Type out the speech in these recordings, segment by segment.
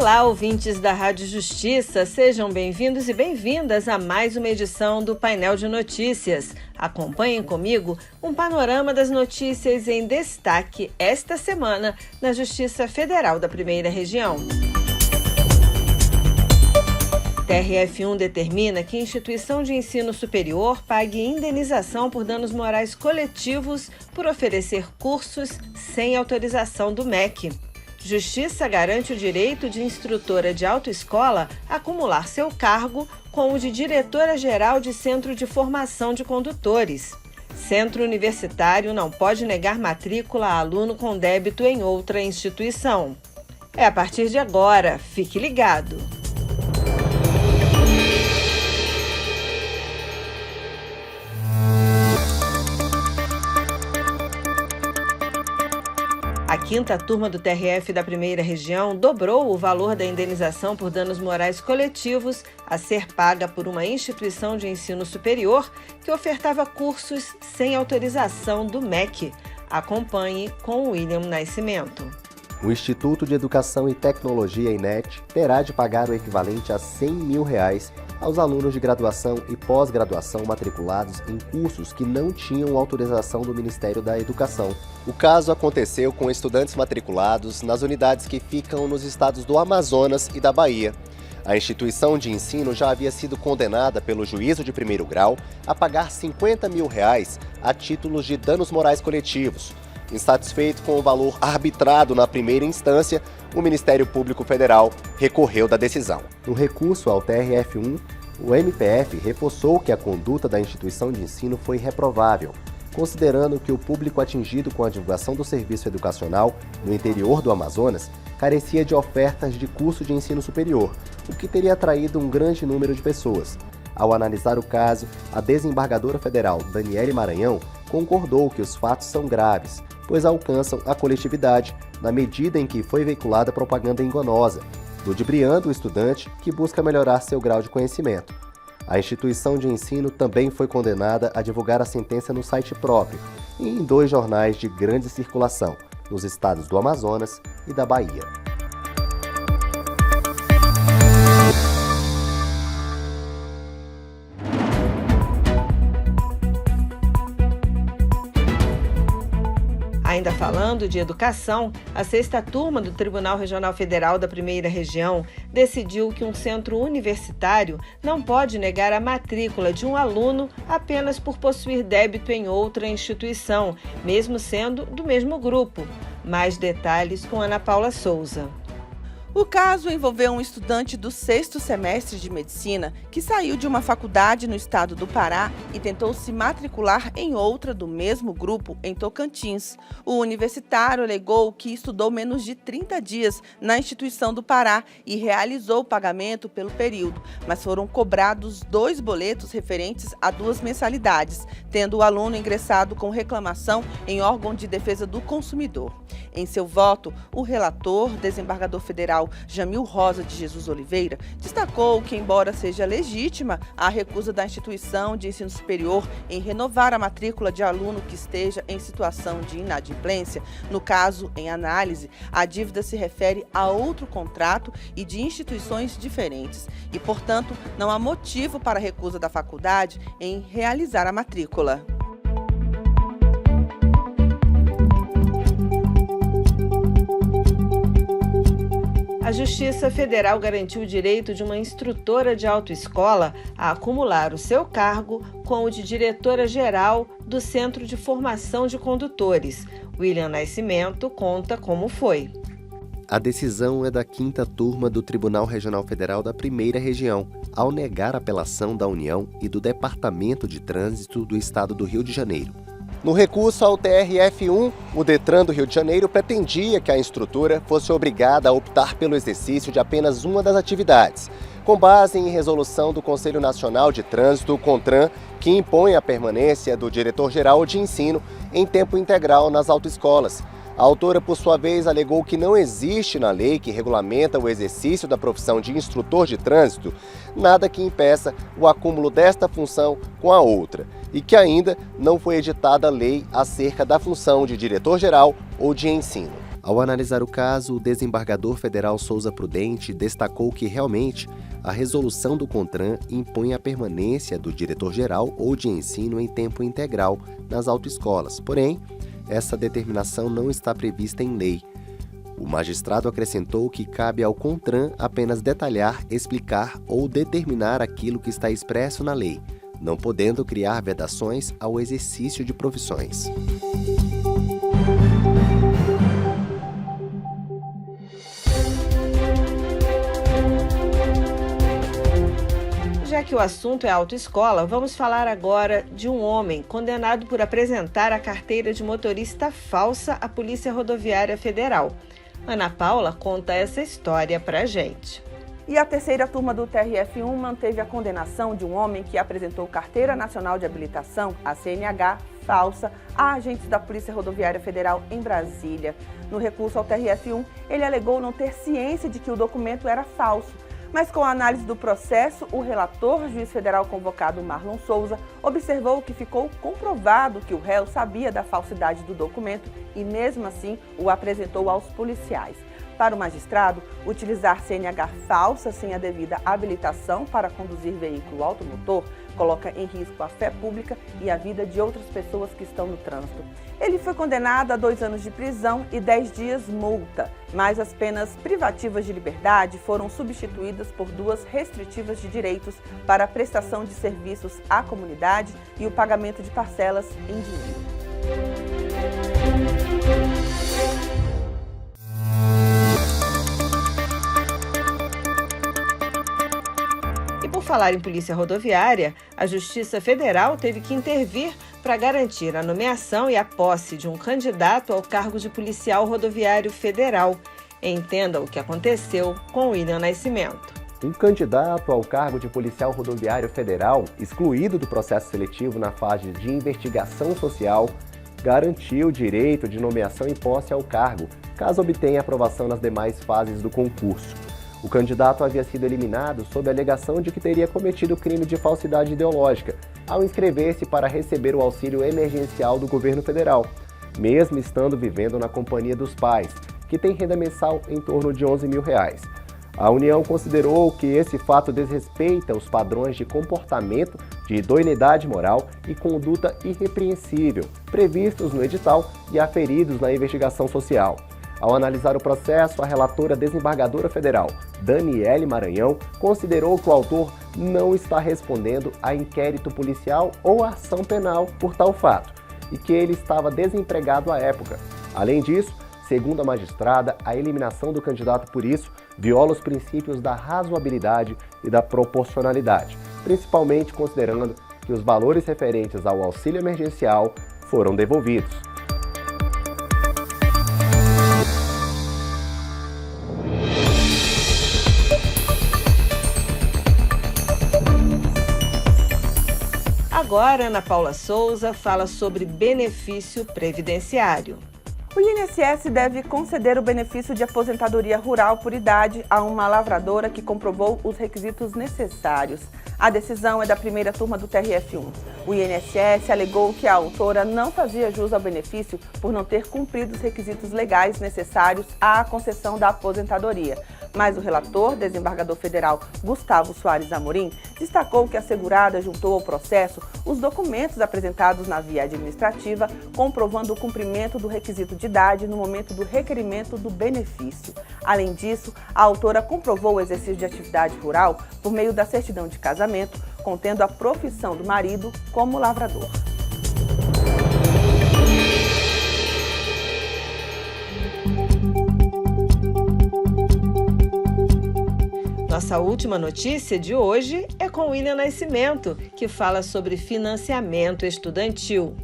Olá, ouvintes da Rádio Justiça, sejam bem-vindos e bem-vindas a mais uma edição do Painel de Notícias. Acompanhem comigo um panorama das notícias em destaque esta semana na Justiça Federal da Primeira Região. TRF1 determina que a instituição de ensino superior pague indenização por danos morais coletivos por oferecer cursos sem autorização do MEC. Justiça garante o direito de instrutora de autoescola acumular seu cargo com o de diretora-geral de Centro de Formação de Condutores. Centro Universitário não pode negar matrícula a aluno com débito em outra instituição. É a partir de agora, fique ligado! A quinta turma do TRF da Primeira Região dobrou o valor da indenização por danos morais coletivos a ser paga por uma instituição de ensino superior que ofertava cursos sem autorização do MEC. Acompanhe com William Nascimento. O Instituto de Educação e Tecnologia, INET, terá de pagar o equivalente a R$100 mil aos alunos de graduação e pós-graduação matriculados em cursos que não tinham autorização do Ministério da Educação. O caso aconteceu com estudantes matriculados nas unidades que ficam nos estados do Amazonas e da Bahia. A instituição de ensino já havia sido condenada pelo juízo de primeiro grau a pagar R$50 mil a títulos de danos morais coletivos. Insatisfeito com o valor arbitrado na primeira instância, o Ministério Público Federal recorreu da decisão. No recurso ao TRF1, o MPF reforçou que a conduta da instituição de ensino foi reprovável, considerando que o público atingido com a divulgação do serviço educacional no interior do Amazonas carecia de ofertas de curso de ensino superior, o que teria atraído um grande número de pessoas. Ao analisar o caso, a desembargadora federal Daniele Maranhão concordou que os fatos são graves, pois alcançam a coletividade na medida em que foi veiculada propaganda enganosa, ludibriando o estudante que busca melhorar seu grau de conhecimento. A instituição de ensino também foi condenada a divulgar a sentença no site próprio e em 2 jornais de grande circulação, nos estados do Amazonas e da Bahia. Ainda falando de educação, a sexta turma do Tribunal Regional Federal da Primeira Região decidiu que um centro universitário não pode negar a matrícula de um aluno apenas por possuir débito em outra instituição, mesmo sendo do mesmo grupo. Mais detalhes com Ana Paula Souza. O caso envolveu um estudante do 6º semestre de medicina que saiu de uma faculdade no estado do Pará e tentou se matricular em outra do mesmo grupo em Tocantins. O universitário alegou que estudou menos de 30 dias na instituição do Pará e realizou o pagamento pelo período, mas foram cobrados 2 boletos referentes a 2 mensalidades, tendo o aluno ingressado com reclamação em órgão de defesa do consumidor. Em seu voto, o relator, desembargador federal Jamil Rosa de Jesus Oliveira, destacou que, embora seja legítima a recusa da instituição de ensino superior em renovar a matrícula de aluno que esteja em situação de inadimplência, no caso em análise, a dívida se refere a outro contrato e de instituições diferentes e, portanto, não há motivo para a recusa da faculdade em realizar a matrícula. A Justiça Federal garantiu o direito de uma instrutora de autoescola a acumular o seu cargo com o de diretora-geral do Centro de Formação de Condutores. William Nascimento conta como foi. A decisão é da quinta turma do Tribunal Regional Federal da Primeira Região, ao negar a apelação da União e do Departamento de Trânsito do Estado do Rio de Janeiro. No recurso ao TRF1, o Detran do Rio de Janeiro pretendia que a instrutora fosse obrigada a optar pelo exercício de apenas uma das atividades, com base em resolução do Conselho Nacional de Trânsito, o CONTRAN, que impõe a permanência do diretor-geral de ensino em tempo integral nas autoescolas. A autora, por sua vez, alegou que não existe na lei que regulamenta o exercício da profissão de instrutor de trânsito nada que impeça o acúmulo desta função com a outra e que ainda não foi editada a lei acerca da função de diretor-geral ou de ensino. Ao analisar o caso, o desembargador federal Souza Prudente destacou que realmente a resolução do CONTRAN impõe a permanência do diretor-geral ou de ensino em tempo integral nas autoescolas. Porém, essa determinação não está prevista em lei. O magistrado acrescentou que cabe ao CONTRAN apenas detalhar, explicar ou determinar aquilo que está expresso na lei, não podendo criar vedações ao exercício de profissões. Já que o assunto é autoescola, vamos falar agora de um homem condenado por apresentar a carteira de motorista falsa à Polícia Rodoviária Federal. Ana Paula conta essa história pra gente. E a terceira turma do TRF1 manteve a condenação de um homem que apresentou Carteira Nacional de Habilitação, a CNH, falsa, a agentes da Polícia Rodoviária Federal em Brasília. No recurso ao TRF1, ele alegou não ter ciência de que o documento era falso. Mas com a análise do processo, o relator, juiz federal convocado Marlon Souza, observou que ficou comprovado que o réu sabia da falsidade do documento e, mesmo assim, o apresentou aos policiais. Para o magistrado, utilizar CNH falsa sem a devida habilitação para conduzir veículo automotor coloca em risco a fé pública e a vida de outras pessoas que estão no trânsito. Ele foi condenado a 2 anos de prisão e 10 dias multa, mas as penas privativas de liberdade foram substituídas por 2 restritivas de direitos para a prestação de serviços à comunidade e o pagamento de parcelas em dinheiro. Por falar em polícia rodoviária, a Justiça Federal teve que intervir para garantir a nomeação e a posse de um candidato ao cargo de policial rodoviário federal. Entenda o que aconteceu com William Nascimento. Um candidato ao cargo de policial rodoviário federal, excluído do processo seletivo na fase de investigação social, garantiu o direito de nomeação e posse ao cargo, caso obtenha aprovação nas demais fases do concurso. O candidato havia sido eliminado sob a alegação de que teria cometido crime de falsidade ideológica ao inscrever-se para receber o auxílio emergencial do governo federal, mesmo estando vivendo na companhia dos pais, que tem renda mensal em torno de R$11 mil. A União considerou que esse fato desrespeita os padrões de comportamento de idoneidade moral e conduta irrepreensível previstos no edital e aferidos na investigação social. Ao analisar o processo, a relatora desembargadora federal, Daniele Maranhão, considerou que o autor não está respondendo a inquérito policial ou ação penal por tal fato, e que ele estava desempregado à época. Além disso, segundo a magistrada, a eliminação do candidato por isso viola os princípios da razoabilidade e da proporcionalidade, principalmente considerando que os valores referentes ao auxílio emergencial foram devolvidos. Agora, Ana Paula Souza fala sobre benefício previdenciário. O INSS deve conceder o benefício de aposentadoria rural por idade a uma lavradora que comprovou os requisitos necessários. A decisão é da primeira turma do TRF1. O INSS alegou que a autora não fazia jus ao benefício por não ter cumprido os requisitos legais necessários à concessão da aposentadoria. Mas o relator, desembargador federal Gustavo Soares Amorim, destacou que a segurada juntou ao processo os documentos apresentados na via administrativa, comprovando o cumprimento do requisito de idade no momento do requerimento do benefício. Além disso, a autora comprovou o exercício de atividade rural por meio da certidão de casamento, contendo a profissão do marido como lavrador. Nossa última notícia de hoje é com William Nascimento, que fala sobre financiamento estudantil.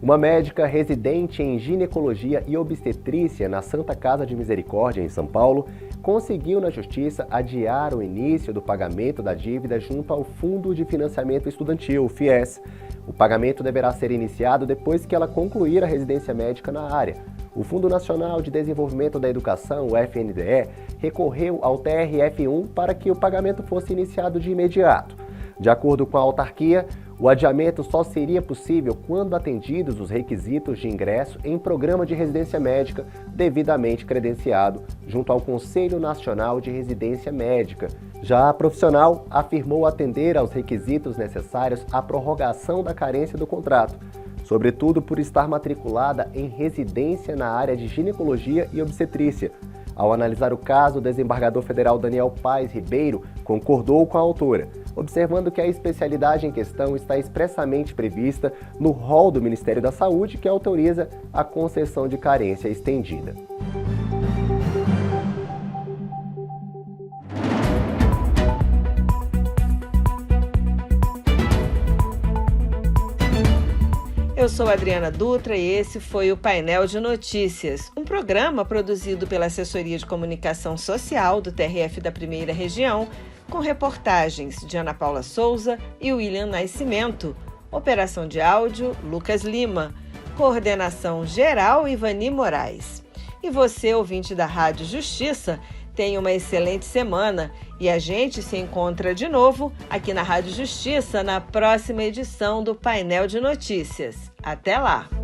Uma médica residente em ginecologia e obstetrícia na Santa Casa de Misericórdia, em São Paulo, conseguiu na Justiça adiar o início do pagamento da dívida junto ao Fundo de Financiamento Estudantil, o FIES. O pagamento deverá ser iniciado depois que ela concluir a residência médica na área. O Fundo Nacional de Desenvolvimento da Educação, o FNDE, recorreu ao TRF1 para que o pagamento fosse iniciado de imediato. De acordo com a autarquia, o adiamento só seria possível quando atendidos os requisitos de ingresso em programa de residência médica devidamente credenciado junto ao Conselho Nacional de Residência Médica. Já a profissional afirmou atender aos requisitos necessários à prorrogação da carência do contrato, sobretudo por estar matriculada em residência na área de ginecologia e obstetrícia. Ao analisar o caso, o desembargador federal Daniel Paes Ribeiro concordou com a autora, observando que a especialidade em questão está expressamente prevista no rol do Ministério da Saúde, que autoriza a concessão de carência estendida. Eu sou Adriana Dutra e esse foi o Painel de Notícias, um programa produzido pela Assessoria de Comunicação Social do TRF da Primeira Região, com reportagens de Ana Paula Souza e William Nascimento. Operação de áudio, Lucas Lima. Coordenação geral, Ivani Moraes. E você, ouvinte da Rádio Justiça, tenha uma excelente semana e a gente se encontra de novo aqui na Rádio Justiça na próxima edição do Painel de Notícias. Até lá!